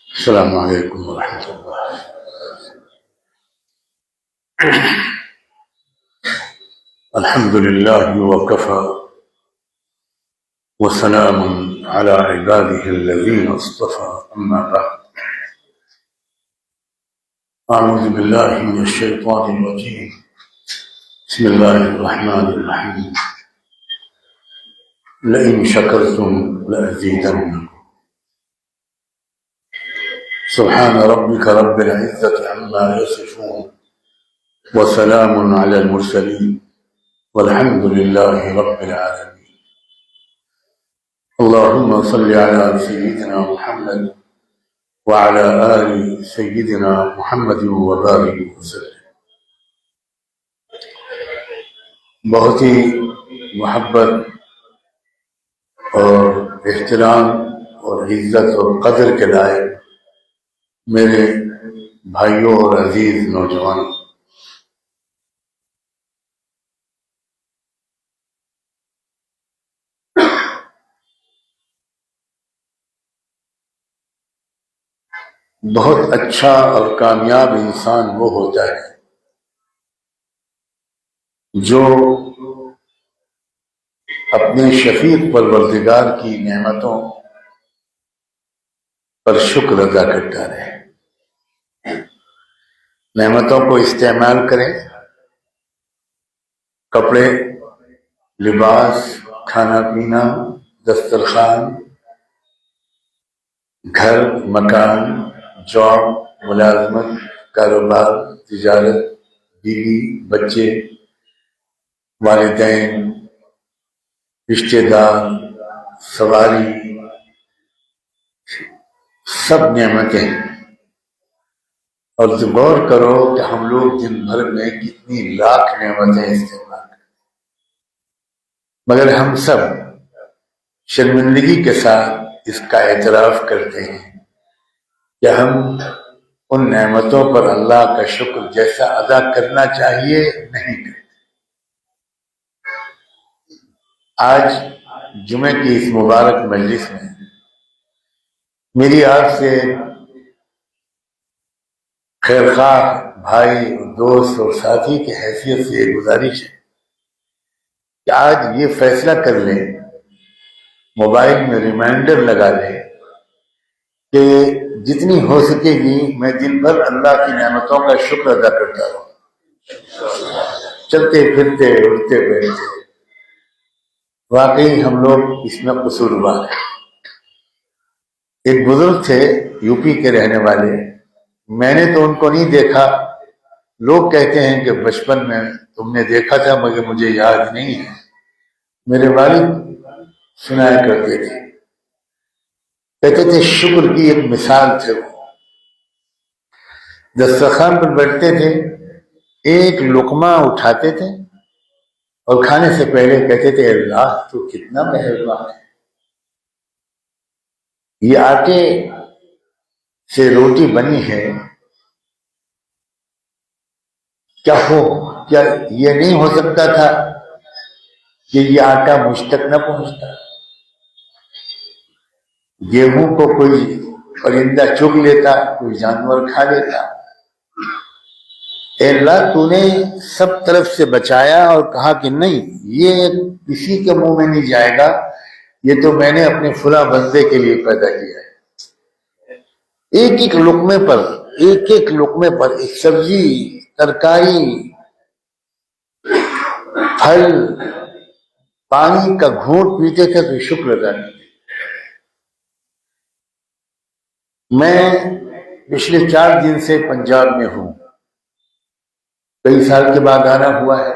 السلام علیکم ورحمۃ اللہ۔ الحمد للہ وکفى وسلام على عباده الذين اصطفى، اما بعد، اعوذ باللہ من الشیطان الرجیم، بسم اللہ الرحمن الرحیم، لئن شکرتم لأزیدنکم، سبحان ربك رب العزة عما يصفون وسلام على المرسلين والحمد لله رب العالمين۔ اللهم صل على سيدنا محمد وعلى آل سيدنا محمد وبارك وسلم۔ بہت ہی محبت اور احترام اور عزت اور قدر کے لائق میرے بھائیوں اور عزیز نوجوانوں، بہت اچھا اور کامیاب انسان وہ ہوتا ہے جو اپنے شفیق پروردگار کی نعمتوں پر شکر ادا کرتا رہے، نعمتوں کو استعمال کرے، کپڑے، لباس، کھانا پینا، دسترخوان، گھر، مکان، جاب، ملازمت، کاروبار، تجارت، بیوی، بچے، والدین، رشتہ دار، سواری، سب نعمتیں۔ اور غور کرو کہ ہم لوگ دن بھر میں کتنی لاکھ نعمتیں استعمال کرتے، مگر ہم سب شرمندگی کے ساتھ اس کا اعتراف کرتے ہیں کہ ہم ان نعمتوں پر اللہ کا شکر جیسا ادا کرنا چاہیے نہیں کرتے۔ آج جمعے کی اس مبارک مجلس میں میری آپ سے خیرخواہ بھائی، دوست اور ساتھی کی حیثیت سے یہ گزارش ہے کہ آج یہ فیصلہ کر لیں، موبائل میں ریمائنڈر لگا لیں کہ جتنی ہو سکے گی میں دن بھر اللہ کی نعمتوں کا شکر ادا کرتا ہوں، چلتے پھرتے اٹھتے بیٹھتے۔ واقعی ہم لوگ اس میں قصوروار ہیں۔ ایک بزرگ تھے یو پی کے رہنے والے، میں نے تو ان کو نہیں دیکھا، لوگ کہتے ہیں کہ بچپن میں تم نے دیکھا تھا مگر مجھے یاد نہیں ہے۔ میرے والد سنایا کرتے تھے، کہتے تھے شکر کی ایک مثال تھے وہ۔ دسترخوان پر بیٹھتے تھے، ایک لقمہ اٹھاتے تھے اور کھانے سے پہلے کہتے تھے اللہ تو کتنا مہربان ہے، یہ آٹے سے روٹی بنی ہے، کیا یہ نہیں ہو سکتا تھا کہ یہ آٹا مجھ تک نہ پہنچتا؟ گیہوں کو کوئی پرندہ چگ لیتا، کوئی جانور کھا لیتا۔ اے اللہ تو نے سب طرف سے بچایا اور کہا کہ نہیں، یہ کسی کے منہ میں نہیں جائے گا، یہ تو میں نے اپنے فلاں بندے کے لیے پیدا کیا ہے۔ ایک ایک لقمے پر ایک سبزی، ترکاری، پھل، پانی کا گھونٹ پیتے تھے تو شکر ادا کرتے۔ میں پچھلے 4 دن سے پنجاب میں ہوں، کئی سال کے بعد آنا ہوا ہے۔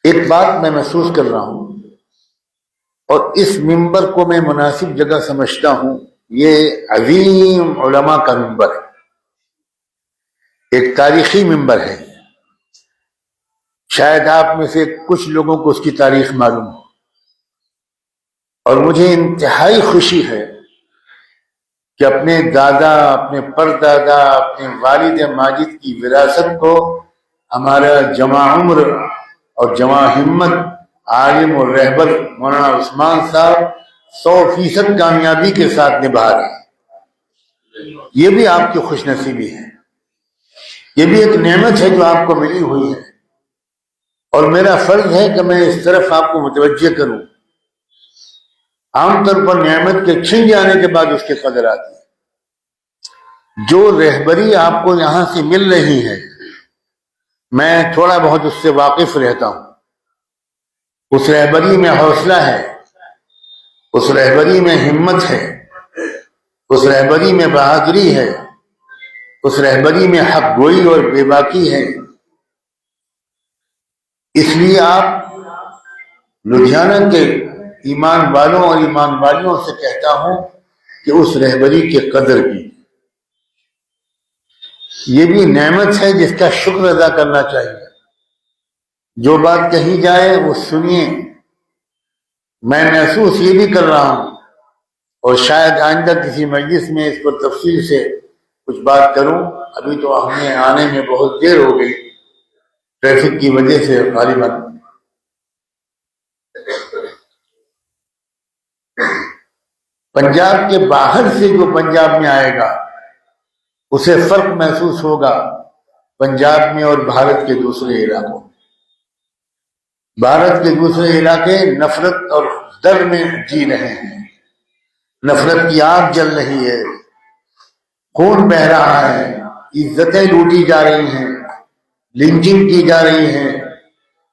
ایک بات میں محسوس کر رہا ہوں اور اس ممبر کو میں مناسب جگہ سمجھتا ہوں، یہ عظیم علماء کا ممبر ہے، ایک تاریخی ممبر ہے، شاید آپ میں سے کچھ لوگوں کو اس کی تاریخ معلوم ہو، اور مجھے انتہائی خوشی ہے کہ اپنے دادا، اپنے پردادا، اپنے والد ماجد کی وراثت کو ہمارا جمع عمر اور جمع ہمت عالم اور رہبر مولانا عثمان صاحب 100% کامیابی کے ساتھ نبھا رہے ہیں۔ یہ بھی آپ کی خوش نصیبی ہے، یہ بھی ایک نعمت ہے جو آپ کو ملی ہوئی ہے، اور میرا فرض ہے کہ میں اس طرف آپ کو متوجہ کروں۔ عام طور پر نعمت کے چھن جانے کے بعد اس کی قدر آتی ہے۔ جو رہبری آپ کو یہاں سے مل رہی ہے، میں تھوڑا بہت اس سے واقف رہتا ہوں۔ اس رہبری میں حوصلہ ہے، اس رہبری میں ہمت ہے، اس رہبری میں بہادری ہے، اس رہبری میں حق گوئی اور بے باکی ہے۔ اس لیے آپ لدھیانہ کے ایمان والوں اور ایمان والیوں سے کہتا ہوں کہ اس رہبری کی قدر کی۔ یہ بھی نعمت ہے جس کا شکر ادا کرنا چاہیے۔ جو بات کہی جائے وہ سنیے۔ میں محسوس یہ بھی کر رہا ہوں، اور شاید آئندہ کسی مجلس میں اس پر تفصیل سے کچھ بات کروں۔ ابھی تو ہمیں آنے میں بہت دیر ہو گئی ٹریفک کی وجہ سے غالباً۔ پنجاب کے باہر سے جو پنجاب میں آئے گا اسے فرق محسوس ہوگا پنجاب میں اور بھارت کے دوسرے علاقوں۔ بھارت کے دوسرے علاقے نفرت اور ڈر میں جی رہے ہیں، نفرت کی آگ جل رہی ہے، خون بہہ رہا ہے، عزتیں لوٹی جا رہی ہیں، لنچنگ کی جا رہی ہے،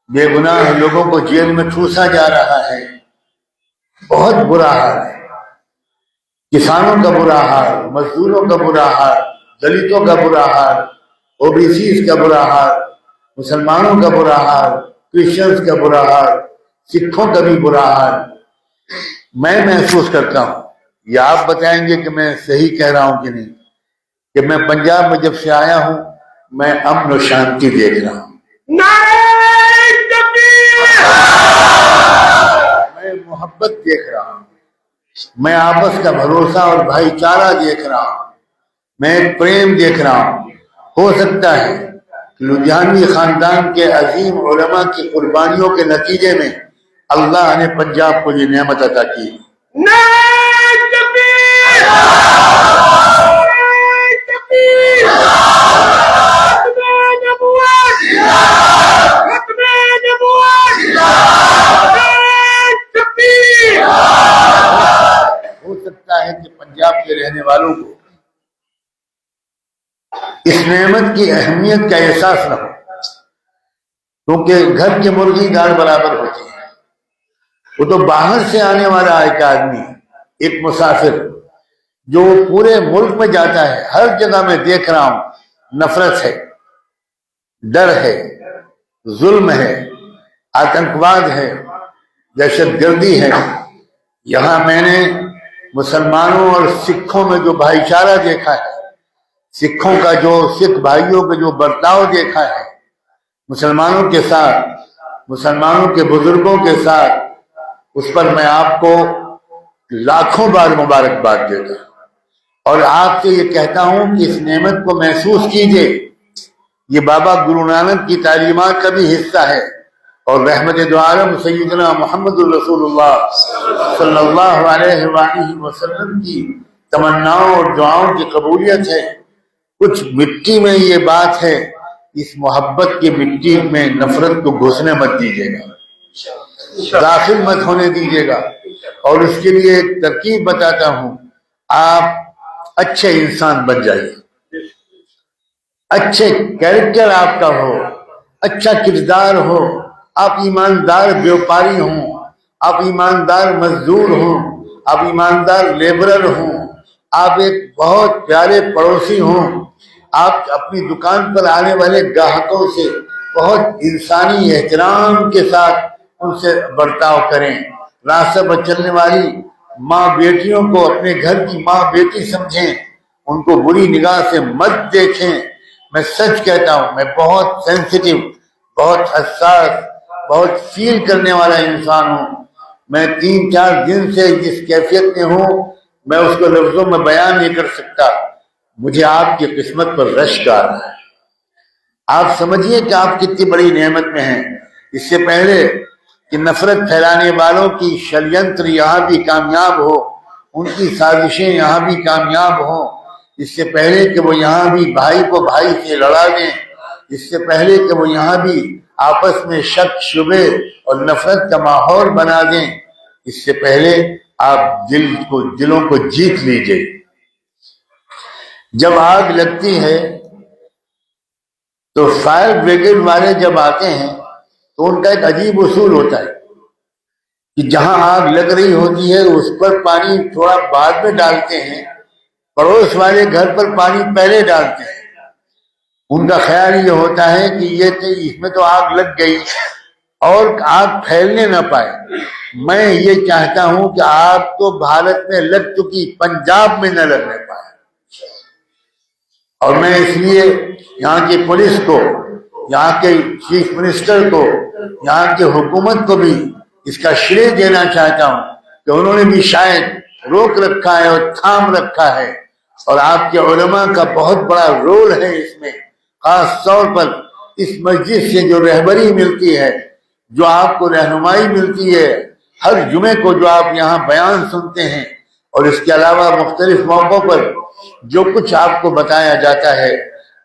بے گناہ لوگوں کو جیل میں ٹھوسا جا رہا ہے۔ بہت برا حال ہے، کسانوں کا برا حال، مزدوروں کا برا حال، دلتوں کا برا حال، او بی سیز کا برا حال، مسلمانوں کا برا حال، کرسچنز کا برا حال، سکھوں کا بھی برا حال۔ میں محسوس کرتا ہوں، یہ آپ بتائیں گے کہ میں صحیح کہہ رہا ہوں کہ نہیں، کہ میں پنجاب میں جب سے آیا ہوں میں امن و شانتی دیکھ رہا ہوں، میں محبت دیکھ رہا ہوں، میں آپس کا بھروسہ اور بھائی چارہ دیکھ رہا ہوں، میں ایک پریم دیکھ رہا ہوں۔ ہو سکتا ہے کہ لدھیانوی خاندان کے عظیم علماء کی قربانیوں کے نتیجے میں اللہ نے پنجاب کو یہ نعمت عطا کی۔ ہو سکتا ہے کہ پنجاب کے رہنے والوں کو اس نعمت کی اہمیت کا احساس نہ ہو، کیونکہ گھر کے مرغی دال برابر ہوتی ہے۔ وہ تو باہر سے آنے والا ایک آدمی، ایک مسافر جو پورے ملک میں جاتا ہے، ہر جگہ میں دیکھ رہا ہوں نفرت ہے، ڈر ہے، ظلم ہے، آتنکواد ہے، دہشت گردی ہے۔ یہاں میں نے مسلمانوں اور سکھوں میں جو بھائی چارہ دیکھا ہے، سکھوں کا جو سکھ بھائیوں کا جو برتاؤ دیکھا ہے مسلمانوں کے ساتھ، مسلمانوں کے بزرگوں کے ساتھ، اس پر میں آپ کو لاکھوں بار مبارکباد دیتا ہوں، اور آپ سے یہ کہتا ہوں کہ اس نعمت کو محسوس کیجئے۔ یہ بابا گرو نانک کی تعلیمات کا بھی حصہ ہے، اور رحمت دو عالم سیدنا محمد الرسول اللہ صلی اللہ علیہ وآلہ وسلم کی تمناؤں اور دعاؤں کی قبولیت ہے۔ کچھ مٹی میں یہ بات ہے، اس محبت کی مٹی میں نفرت کو گھسنے مت دیجیے گا، داخل مت ہونے دیجیے گا۔ اور اس کے لیے ایک ترکیب بتاتا ہوں، آپ اچھے انسان بن جائیے، اچھے کیریکٹر آپ کا ہو، اچھا کردار ہو، آپ ایماندار بیوپاری ہوں، آپ ایماندار مزدور ہوں، آپ ایماندار لیبرر ہوں، آپ ایک بہت پیارے پڑوسی ہوں، آپ اپنی دکان پر آنے والے گاہکوں سے بہت انسانی احترام کے ساتھ ان سے برتاؤ کریں، راستہ پر چلنے والی ماں بیٹیوں کو اپنے گھر کی ماں بیٹی سمجھیں، ان کو بری نگاہ سے مت دیکھیں۔ میں سچ کہتا ہوں، میں بہت سینسیٹیو، بہت حساس، بہت فیل کرنے والا انسان ہوں۔ میں 3-4 دن سے جس کیفیت میں ہوں میں اس کو لفظوں میں بیان نہیں کر سکتا. مجھے آپ کی قسمت پر رشک آ رہا ہے. آپ سمجھیے کہ آپ کتنی بڑی نعمت میں ہیں. اس سے پہلے کہ نفرت پھیلانے والوں کی شریعنتر یہاں بھی کامیاب ہو، ان کی سازشیں یہاں بھی کامیاب ہوں، اس سے پہلے کہ وہ یہاں بھی بھائی کو بھائی سے لڑا دیں، اس سے پہلے کہ وہ یہاں بھی آپس میں شک شبے اور نفرت کا ماحول بنا دیں، اس سے پہلے آپ دلوں کو جیت لیجئے. جب آگ لگتی ہے تو فائر بریگیڈ والے جب آتے ہیں تو ان کا ایک عجیب اصول ہوتا ہے کہ جہاں آگ لگ رہی ہوتی ہے اس پر پانی تھوڑا بعد میں ڈالتے ہیں، پڑوس والے گھر پر پانی پہلے ڈالتے ہیں. ان کا خیال یہ ہوتا ہے کہ اس میں تو آگ لگ گئی اور آگ پھیلنے نہ پائے. میں یہ چاہتا ہوں کہ آگ تو بھارت میں لگ چکی، پنجاب میں نہ لگنے پائے. اور میں اس لیے یہاں کی پولیس کو، یہاں کے چیف منسٹر کو، یہاں کی حکومت کو بھی اس کا شرے دینا چاہتا ہوں کہ انہوں نے بھی شاید روک رکھا ہے اور تھام رکھا ہے. اور آپ کے علماء کا بہت بڑا رول ہے اس میں، خاص طور پر اس مسجد سے جو رہبری ملتی ہے، جو آپ کو رہنمائی ملتی ہے ہر جمعے کو، جو آپ یہاں بیان سنتے ہیں، اور اس کے علاوہ مختلف موقعوں پر جو کچھ آپ کو بتایا جاتا ہے.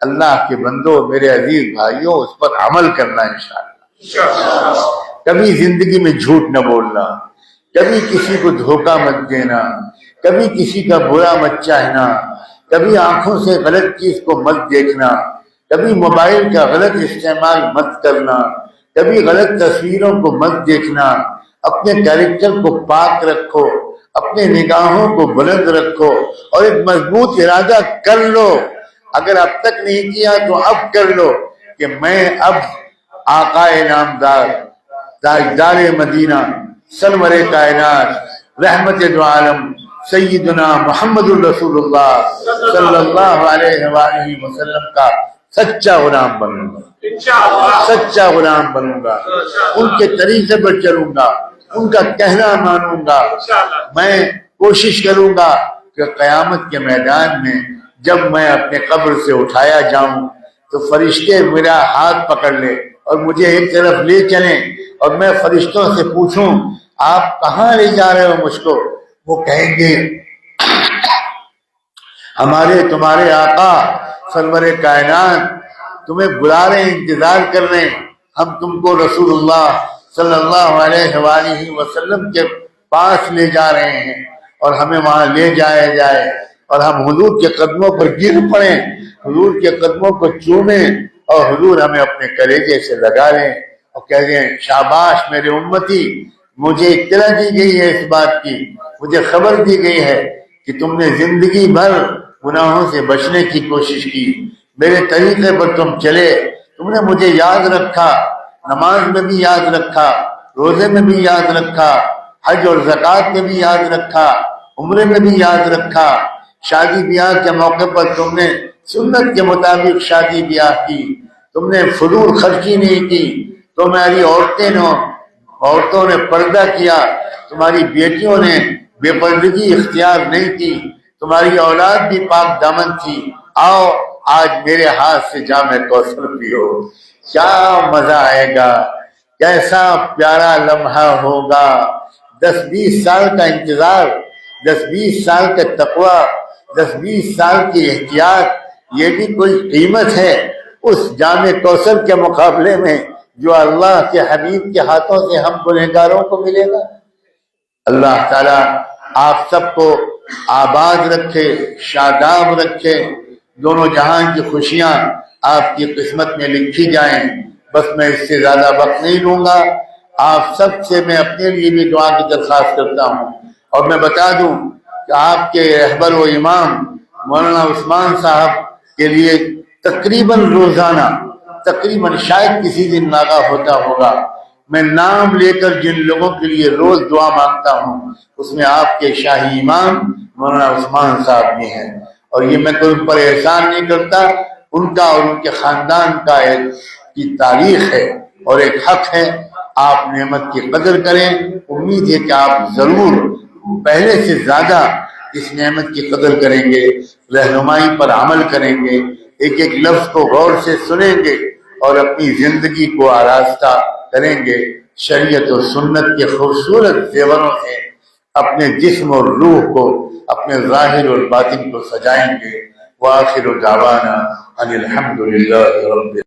اللہ کے بندو، میرے عزیز بھائیوں، اس پر عمل کرنا انشاءاللہ. کبھی زندگی میں جھوٹ نہ بولنا، کبھی کسی کو دھوکہ مت دینا، کبھی کسی کا برا مت چاہنا، کبھی آنکھوں سے غلط چیز کو مت دیکھنا، کبھی موبائل کا غلط استعمال مت کرنا، کبھی غلط تصویروں کو مت دیکھنا. اپنے کیریکٹر کو پاک رکھو، اپنے نگاہوں کو بلند رکھو اور ایک مضبوط ارادہ کر لو. اگر اب تک نہیں کیا تو اب کر لو کہ میں اب آقا نامدار، تاجدار مدینہ، سرور کائنات، رحمت دو عالم، سیدنا محمد الرسول اللہ صلی اللہ علیہ وآلہ وسلم کا سچا غلام بنوں گا، سچا غلام بنوں گا. ان کے طریقے پر چلوں گا، ان کا کہنا مانوں گا. میں کوشش کروں گا کہ قیامت کے میدان میں جب میں اپنے قبر سے اٹھایا جاؤں تو فرشتے میرا ہاتھ پکڑ لے اور مجھے ایک طرف لے چلیں اور میں فرشتوں سے پوچھوں آپ کہاں لے جا رہے ہو مجھ کو؟ وہ کہیں گے ہمارے تمہارے آقا سرور کائنات تمہیں بلا رہے ہیں، انتظار کر رہے ہیں، ہم تم کو رسول اللہ صلی اللہ علیہ وآلہ وسلم کے پاس لے جا رہے ہیں اور ہمیں وہاں لے جایا جائے اور ہم حضور کے قدموں پر گر پڑیں، حضور کے قدموں کو چومیں اور حضور ہمیں اپنے کلیجے سے لگا لیں اور کہہ دیں شاباش میرے امتی، مجھے اطلاع دی گئی ہے اس بات کی، مجھے خبر دی گئی ہے کہ تم نے زندگی بھر گناہوں سے بچنے کی کوشش کی، میرے طریقے پر تم چلے، تم نے مجھے یاد رکھا، نماز میں بھی یاد رکھا، روزے میں بھی یاد رکھا، حج اور زکوٰۃ میں بھی یاد رکھا، عمرے میں بھی یاد رکھا، شادی بیاہ کے موقع پر تم نے سنت کے مطابق شادی بیاہ کی، تم نے فضول خرچی نہیں کی، تمہاری عورتوں نے پردہ کیا، تمہاری بیٹیوں نے بے پردگی اختیار نہیں کی، تمہاری اولاد بھی پاک دامن تھی. آؤ آج میرے ہاتھ سے جام کوثر پیو، کیا مزہ آئے گا، کیسا پیارا لمحہ ہوگا. 10-20 سال کا انتظار، 10-20 سال کا تقوی، 10-20 سال کی احتیاط، یہ بھی کوئی قیمت ہے اس جام کوثر کے مقابلے میں جو اللہ کے حبیب کے ہاتھوں سے ہم گنہگاروں کو ملے گا. اللہ تعالیٰ آپ سب کو آباد رکھے، شاداب رکھے، دونوں جہان کی خوشیاں آپ کی قسمت میں لکھی جائیں. بس میں اس سے زیادہ وقت نہیں لوں گا. آپ سب سے میں اپنے لیے بھی دعا کی درخواست کرتا ہوں اور میں بتا دوں کہ آپ کے رہبر و امام مولانا عثمان صاحب کے لیے تقریباً روزانہ، تقریباً شاید کسی دن ناغہ ہوتا ہوگا، میں نام لے کر جن لوگوں کے لیے روز دعا مانگتا ہوں اس میں آپ کے شاہی امام مولانا عثمان صاحب بھی ہیں. اور یہ میں کوئی ان پر احسان نہیں کرتا، ان کا اور ان کے خاندان کا ایک کی تاریخ ہے اور ایک حق ہے. آپ نعمت کی قدر کریں. امید ہے کہ آپ ضرور پہلے سے زیادہ اس نعمت کی قدر کریں گے، رہنمائی پر عمل کریں گے، ایک ایک لفظ کو غور سے سنیں گے اور اپنی زندگی کو آراستہ کریں گے، شریعت و سنت کے خوبصورت زیوروں سے اپنے جسم اور روح کو، اپنے ظاہر اور باطن کو سجائیں گے۔ وآخر دعوانا ان الحمد للہ رب